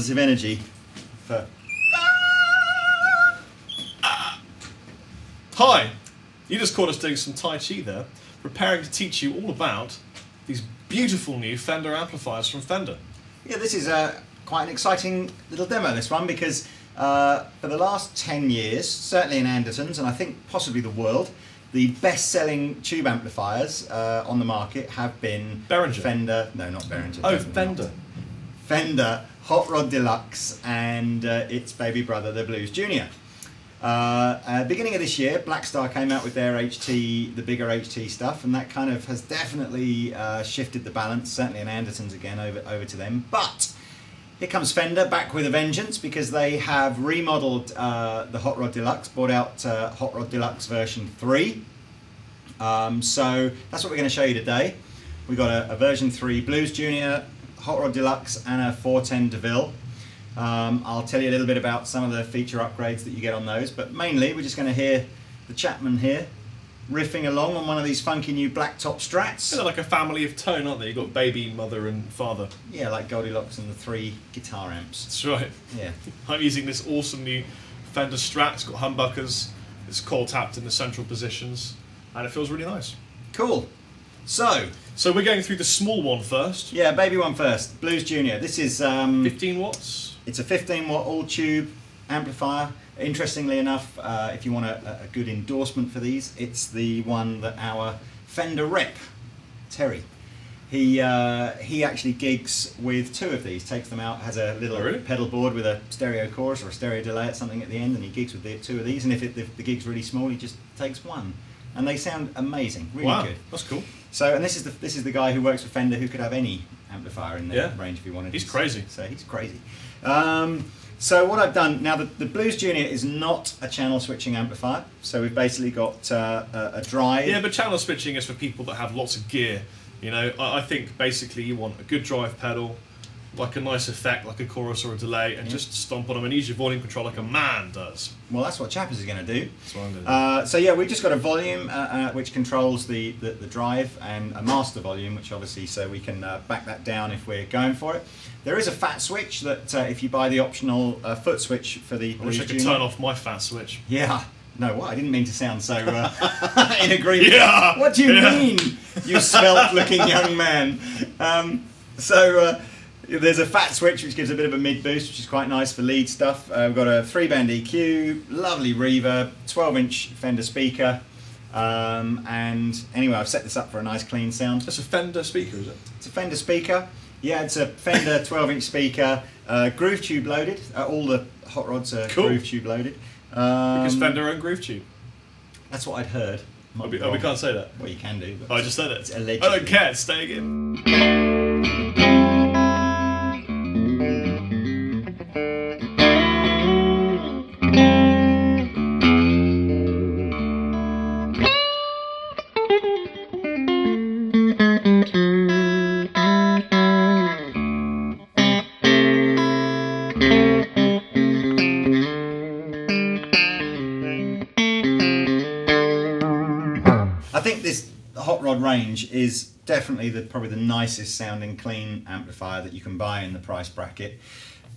positive energy for... Hi! You just caught us doing some Tai Chi there, preparing to teach you all about these beautiful new Fender amplifiers from Fender. Yeah, this is quite an exciting little demo, this one, because for the last 10 years, certainly in Andertons, and I think possibly the world, the best-selling tube amplifiers on the market have been Behringer. Fender, no, not Behringer. Oh, Fender. Not. Fender Hot Rod Deluxe and its baby brother, the Blues Junior. Beginning of this year, Blackstar came out with their HT, the bigger HT stuff, and that kind of has definitely shifted the balance, certainly in Andertons again, over to them. But here comes Fender back with a vengeance, because they have remodeled the Hot Rod Deluxe, brought out Hot Rod Deluxe version 3. So that's what we're going to show you today. We've got a version 3 Blues Junior, Hot Rod Deluxe and a 410 Deville. I'll tell you a little bit about some of the feature upgrades that you get on those, but mainly we're just going to hear the Chapman here riffing along on one of these funky new blacktop Strats. They're like a family of tone, aren't they? You've got baby, mother and father. Yeah, like Goldilocks and the 3 guitar amps. That's right. Yeah. I'm using this awesome new Fender Strat. It's got humbuckers, it's coil tapped in the central positions, and it feels really nice. Cool. So we're going through the small one first. Yeah, baby one first. Blues Junior. This is 15 watts. It's a 15 watt all tube amplifier. Interestingly enough, if you want a good endorsement for these, it's the one that our Fender rep, Terry, he actually gigs with 2 of these, takes them out, has a little pedal board with a stereo chorus or a stereo delay at something at the end, and he gigs with the 2 of these, and if the gig's really small, he just takes 1. And they sound amazing, really good. That's cool. So, and this is the guy who works for Fender, who could have any amplifier in their range if he wanted. He's crazy. So he's crazy. So what I've done now, the Blues Junior is not a channel switching amplifier. So we've basically got a drive. Yeah, but channel switching is for people that have lots of gear. You know, I think basically you want a good drive pedal, like a nice effect, like a chorus or a delay, and just stomp on them and use your volume control like a man does. Well, that's what Chappers is going to do. That's what I'm going to do. So yeah, we've just got a volume which controls the drive, and a master volume, which obviously, so we can back that down if we're going for it. There is a fat switch that if you buy the optional foot switch for the I wish I could turn off my fat switch. Yeah. No, what? I didn't mean to sound so in agreement. Yeah. What do you mean, you svelte-looking young man? There's a fat switch which gives a bit of a mid boost, which is quite nice for lead stuff. We've got a 3-band EQ, lovely reverb, 12-inch Fender speaker, and anyway, I've set this up for a nice clean sound. That's a Fender speaker, is it? It's a Fender speaker. Yeah, it's a Fender 12-inch speaker, groove tube loaded. All the hot rods are groove tube loaded. Because Fender own groove tube. That's what I'd heard. Oh, we can't say that. Well, you can do. But I just said it. It's allegedly. I don't care. Stay again. I think this hot rod range is definitely probably the nicest sounding clean amplifier that you can buy in the price bracket.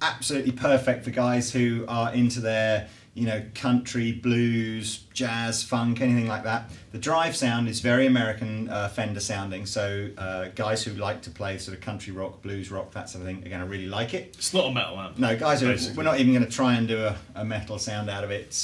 Absolutely perfect for guys who are into their, you know, country, blues, jazz, funk, anything like that. The drive sound is very American Fender sounding, so guys who like to play sort of country rock, blues rock, that sort of thing are going to really like it. It's not a metal amp. No, guys, we're not even going to try and do a metal sound out of it.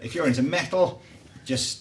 If you're into metal, just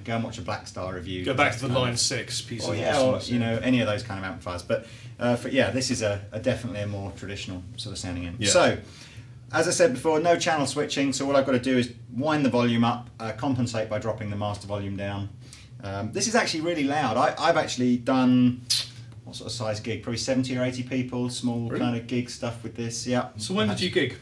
go and watch a Blackstar review. Go back to the Line 6 piece of or any of those kind of amplifiers. But this is definitely a more traditional sort of sounding amp. Yeah. So, as I said before, no channel switching. So all I've got to do is wind the volume up, compensate by dropping the master volume down. This is actually really loud. I've actually done, what sort of size gig? Probably 70 or 80 people, small kind of gig stuff with this. Yeah. So when did you gig?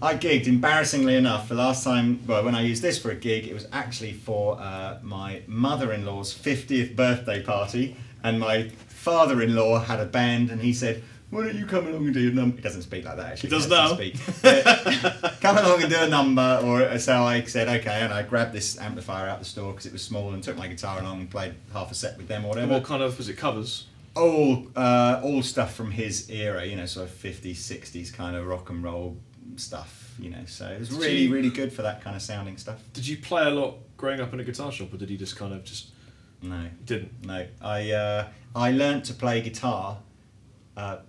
I gigged, embarrassingly enough, the last time, well, when I used this for a gig, it was actually for my mother-in-law's 50th birthday party, and my father-in-law had a band, and he said, why don't you come along and do a number? He doesn't speak like that, actually. He does now. Come along and do a number, or so I said, okay, and I grabbed this amplifier out the store because it was small, and took my guitar along and played half a set with them or whatever. What kind of, was it covers? all stuff from his era, you know, sort of 50s, 60s kind of rock and roll stuff, you know. So it was really good for that kind of sounding stuff. Did you play a lot growing up in a guitar shop, or did you just kind of just... No. Didn't? No. I learnt to play guitar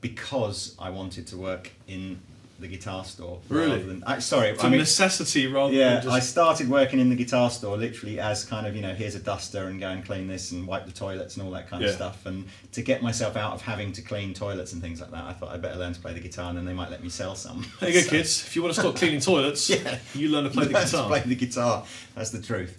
because I wanted to work in the guitar store. Really? Necessity rather than just... I started working in the guitar store literally as kind of, you know, here's a duster and go and clean this and wipe the toilets and all that kind of stuff. And to get myself out of having to clean toilets and things like that, I thought I'd better learn to play the guitar, and then they might let me sell some. There you go, kids. If you want to stop cleaning toilets, you learn to play the guitar. Play the guitar. That's the truth.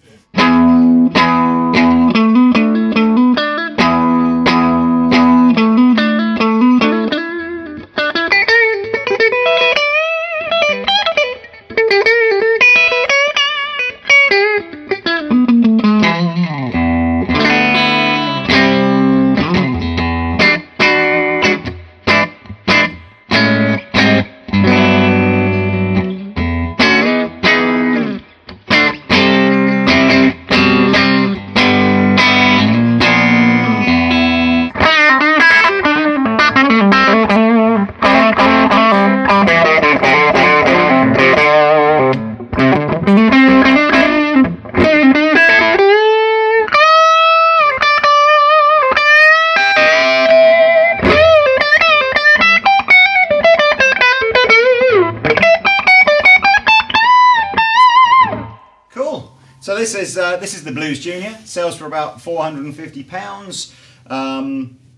This is the Blues Junior. Sells for about £450.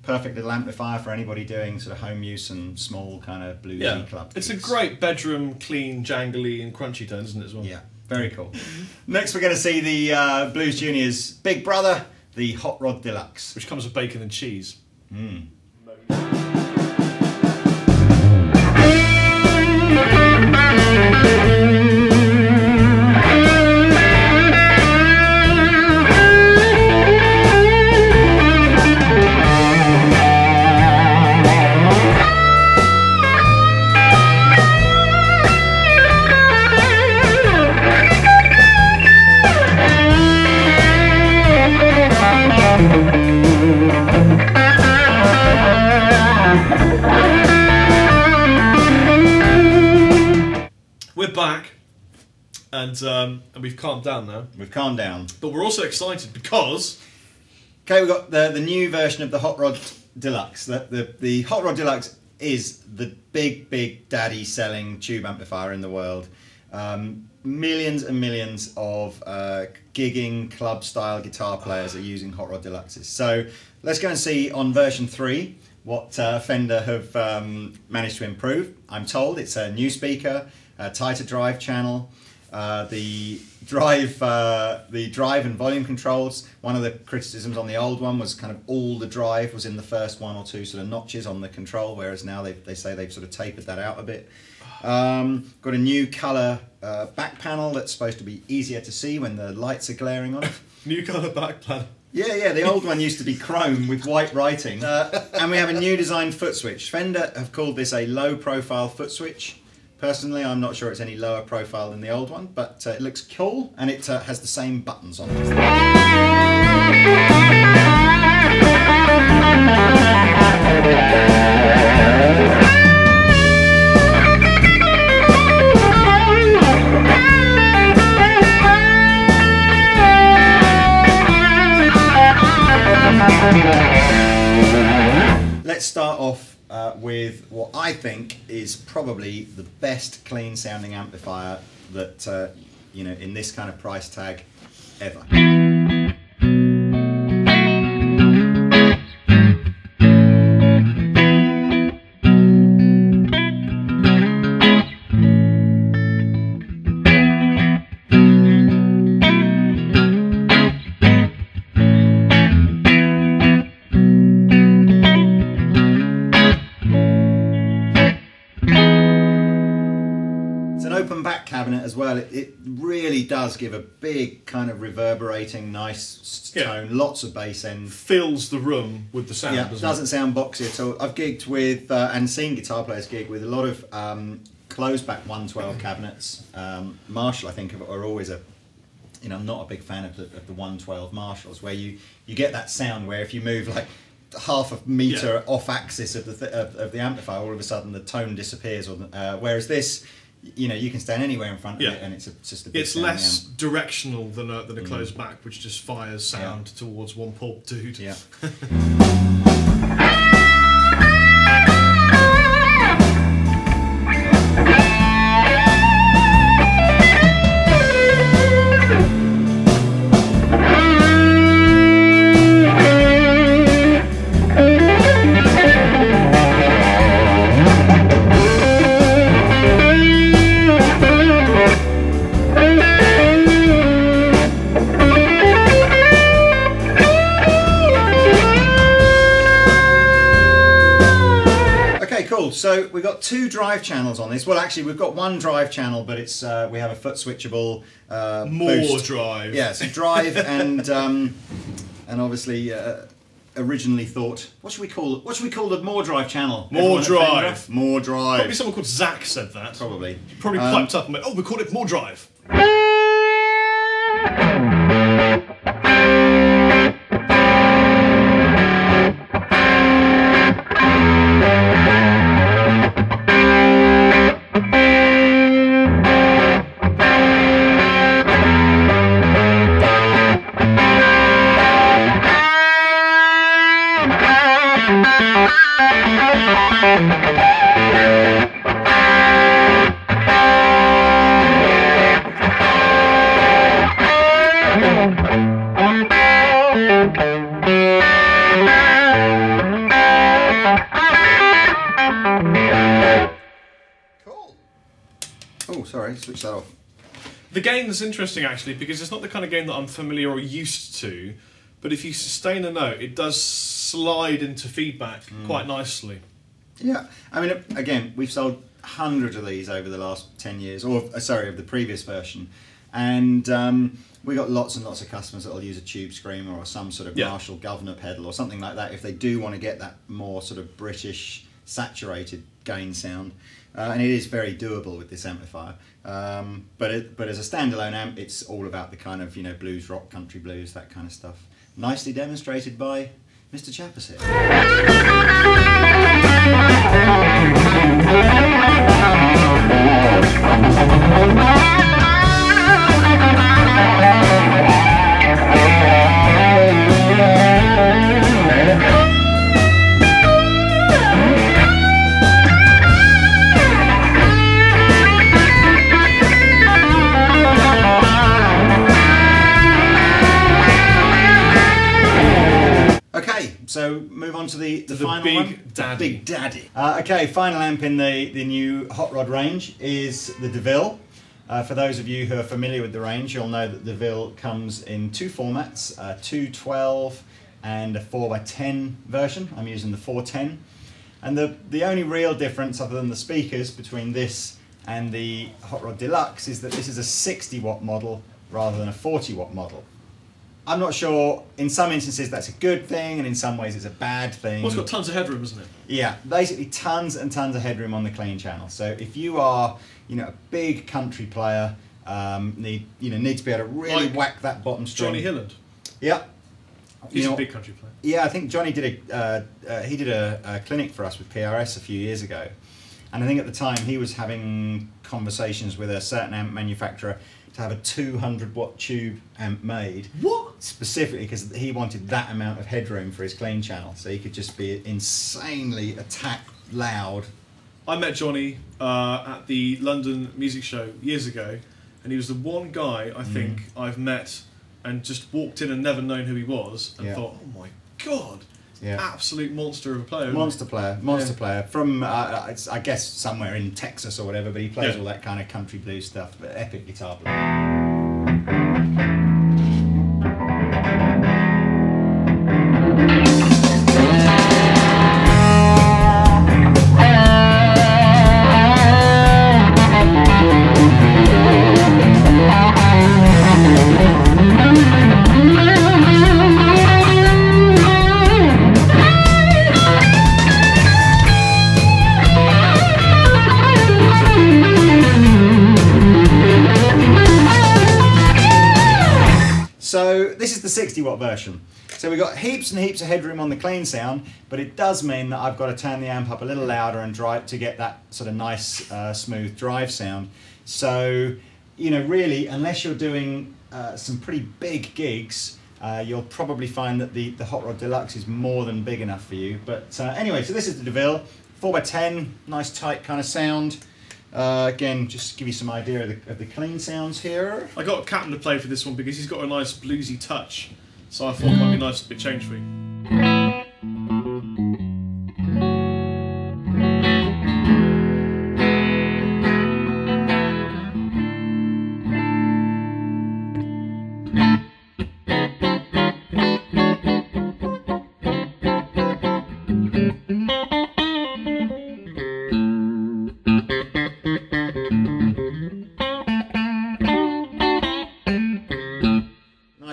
Perfect little amplifier for anybody doing sort of home use and small kind of bluesy club gigs. It's a great bedroom, clean, jangly and crunchy tone, isn't it, as well? Yeah, very cool. Next we're going to see the Blues Junior's big brother, the Hot Rod Deluxe. Which comes with bacon and cheese. Mm. We're back, and we've calmed down now. We've calmed down. But we're also excited because... Okay, we've got the new version of the Hot Rod Deluxe. The Hot Rod Deluxe is the big daddy selling tube amplifier in the world. Millions and millions of gigging club style guitar players are using Hot Rod Deluxes. So let's go and see on version 3 what Fender have managed to improve. I'm told it's a new speaker, a tighter drive channel, the drive and volume controls. One of the criticisms on the old one was kind of all the drive was in the first one or two sort of notches on the control, whereas now they say they've sort of tapered that out a bit. Got a new colour back panel that's supposed to be easier to see when the lights are glaring on it. New colour back panel. Yeah, the old one used to be chrome with white writing. And we have a new designed foot switch. Fender have called this a low profile foot switch. Personally, I'm not sure it's any lower profile than the old one, but it looks cool, and it has the same buttons on it. Let's start off with what I think is probably the best clean sounding amplifier that you know, in this kind of price tag ever. Cabinet as well. It really does give a big kind of reverberating nice tone, lots of bass end, fills the room with the sound. Yeah, doesn't sound boxy at all. I've gigged with and seen guitar players gig with a lot of closed back 112 cabinets. Marshall, I think, are always a, you know, I'm not a big fan of the 112 Marshalls, where you get that sound where if you move like half a meter off axis of the amplifier, all of a sudden the tone disappears. Whereas this, you know, you can stand anywhere in front of it, and it's just a big It's less directional than a closed back, which just fires sound towards one poor dude. Yeah. So we've got 2 drive channels on this. Well, actually, we've got 1 drive channel, but it's we have a foot switchable more drive. Yeah, so drive and obviously originally thought, what should we call the more drive channel? More drive. More drive. Probably someone called Zach said that. Probably. Probably piped up and went, oh, we call it more drive. Switch that off. The game's interesting actually because it's not the kind of game that I'm familiar or used to, but if you sustain a note, it does slide into feedback quite nicely. Yeah, I mean, again, we've sold hundreds of these over the last 10 years, or sorry, of the previous version, and we got lots and lots of customers that will use a tube screamer or some sort of Marshall governor pedal or something like that if they do want to get that more sort of British saturated gain sound. And it is very doable with this amplifier, but as a standalone amp, it's all about the kind of, you know, blues rock, country blues, that kind of stuff. Nicely demonstrated by Mr. Chappers here. So move on to the final big one. Daddy. The Big Daddy. Okay, final amp in the new Hot Rod range is the Deville. For those of you who are familiar with the range, you'll know that the Deville comes in 2 formats, 212 and a 4x10 version. I'm using the 410. And the only real difference, other than the speakers, between this and the Hot Rod Deluxe is that this is a 60 watt model rather than a 40 watt model. I'm not sure, in some instances that's a good thing, and in some ways it's a bad thing. Well, it's got tons of headroom, isn't it? Yeah, basically tons and tons of headroom on the clean channel. So if you are, you know, a big country player, need to be able to really whack that bottom string. Johnny Hilland. Yeah. He's a big country player. Yeah, I think Johnny did a clinic for us with PRS a few years ago, and I think at the time he was having conversations with a certain amp manufacturer to have a 200 watt tube amp made. What? Specifically because he wanted that amount of headroom for his clean channel, so he could just be insanely attack loud. I met Johnny at the London Music Show years ago, and he was the one guy I think I've met and just walked in and never known who he was, and thought, oh my god, absolute monster of a player. Monster player from I guess somewhere in Texas or whatever, but he plays all that kind of country blues stuff, but epic guitar player. this is the 60 watt version. So we've got heaps and heaps of headroom on the clean sound, but it does mean that I've got to turn the amp up a little louder and drive to get that sort of nice smooth drive sound. So, you know, really, unless you're doing some pretty big gigs, you'll probably find that the Hot Rod Deluxe is more than big enough for you. But anyway, so this is the Deville, 4x10, nice tight kind of sound. Again, just to give you some idea of the clean sounds here. I got Chapman to play for this one because he's got a nice bluesy touch, so I thought it might be a nice bit change for you.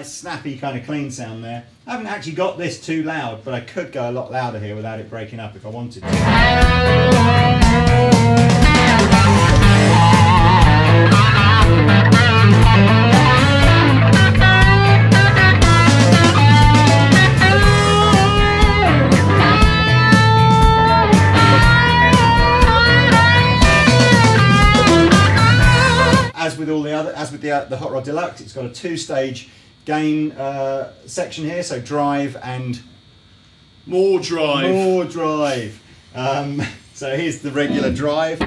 Snappy kind of clean sound there. I haven't actually got this too loud, but I could go a lot louder here without it breaking up if I wanted to. As with the Hot Rod Deluxe, it's got a 2-stage gain section here, so drive and more drive. More drive. So here's the regular drive.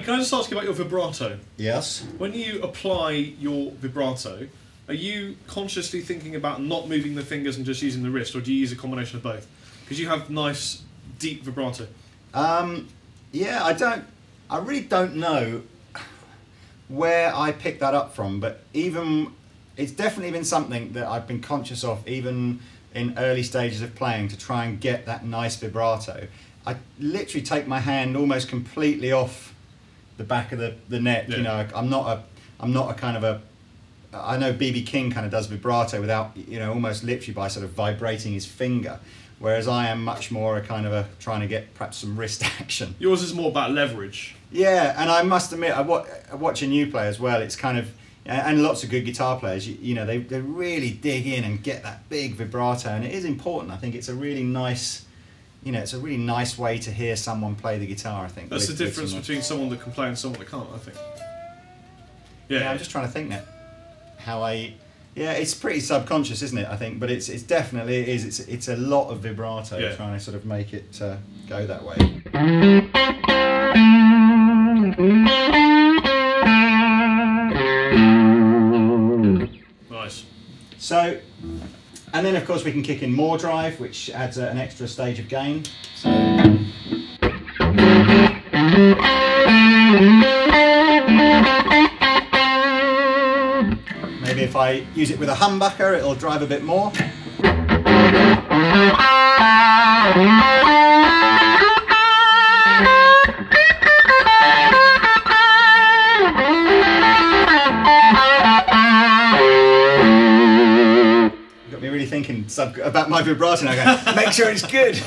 Can I just ask you about your vibrato? Yes. When you apply your vibrato, are you consciously thinking about not moving the fingers and just using the wrist, or do you use a combination of both? Because you have nice, deep vibrato. Yeah, I really don't know where I picked that up from, but it's definitely been something that I've been conscious of even in early stages of playing, to try and get that nice vibrato. I literally take my hand almost completely off the back of the neck. Yeah. You know, I'm not a kind of a, I know B.B. King kind of does vibrato without, you know, almost literally by sort of vibrating his finger, whereas I am much more a kind of a trying to get perhaps some wrist action. Yours is more about leverage. Yeah, and I must admit, I watch a new player as well. It's kind of, and lots of good guitar players, you know, they really dig in and get that big vibrato, and it is important. I think it's a really nice, you know, it's a really nice way to hear someone play the guitar, I think. That's the difference between someone that can play and someone that can't, I think. Yeah, I'm just trying to think now how yeah, it's pretty subconscious, isn't it, I think, but it's definitely, it's a lot of vibrato, yeah, trying to sort of make it go that way. Nice. So, and then of course we can kick in more drive, which adds an extra stage of gain. So, maybe if I use it with a humbucker, it'll drive a bit more. Got me really thinking about my vibrato now, going, make sure it's good.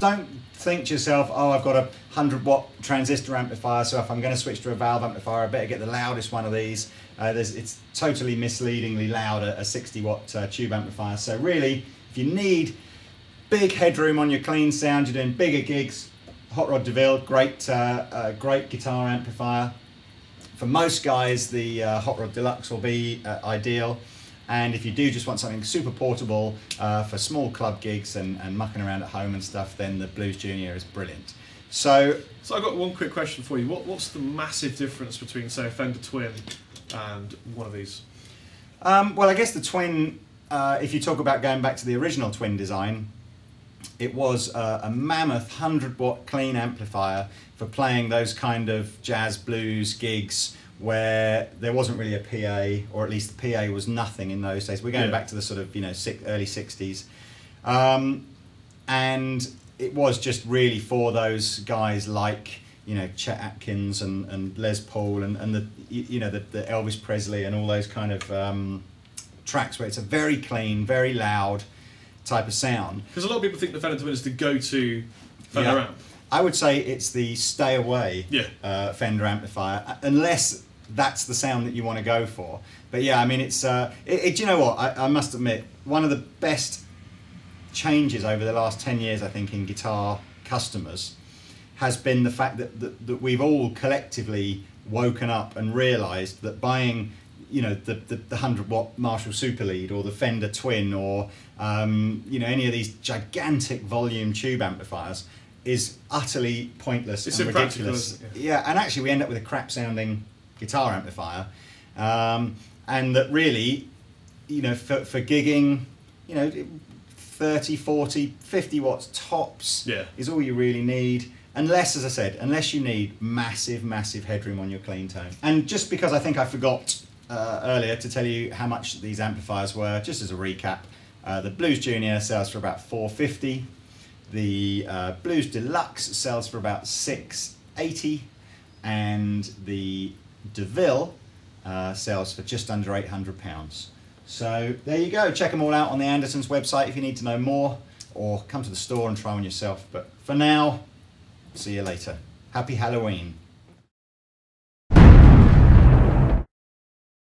Don't think to yourself, oh, I've got a 100-watt transistor amplifier, so if I'm going to switch to a valve amplifier, I better get the loudest one of these. It's totally misleadingly loud, a 60-watt tube amplifier. So really, if you need big headroom on your clean sound, you're doing bigger gigs, Hot Rod Deville, great guitar amplifier. For most guys, the Hot Rod Deluxe will be ideal. And if you do just want something super portable for small club gigs and mucking around at home and stuff, then the Blues Junior is brilliant. So I've got one quick question for you. What's the massive difference between, say, a Fender Twin and one of these? Well, I guess the Twin, if you talk about going back to the original Twin design, it was a mammoth 100-watt clean amplifier for playing those kind of jazz blues gigs where there wasn't really a PA, or at least the PA was nothing in those days. We're going back to the sort of early 60s, and it was just really for those guys like Chet Atkins and Les Paul and the the Elvis Presley and all those kind of tracks where it's a very clean, very loud type of sound. Because a lot of people think the Fender Twin is the go-to Fender amp. I would say it's the stay away Fender amplifier, unless that's the sound that you want to go for. But yeah, I mean, it's do you know what? I must admit, one of the best changes over the last 10 years, I think, in guitar customers has been the fact that we've all collectively woken up and realised that buying the 100-watt Marshall Super Lead or the Fender Twin or any of these gigantic volume tube amplifiers is utterly pointless and ridiculous. Yeah, and actually we end up with a crap sounding guitar amplifier, and that really, for gigging, 30, 40, 50 watts tops is all you really need. Unless, as I said, unless you need massive, massive headroom on your clean tone. And just because I think I forgot earlier to tell you how much these amplifiers were, just as a recap, the Blues Junior sells for about $450. The Blues Deluxe sells for about $680, and the Deville sells for just under £800. So there you go. Check them all out on the Andertons website if you need to know more, or come to the store and try one yourself. But for now, see you later. Happy Halloween.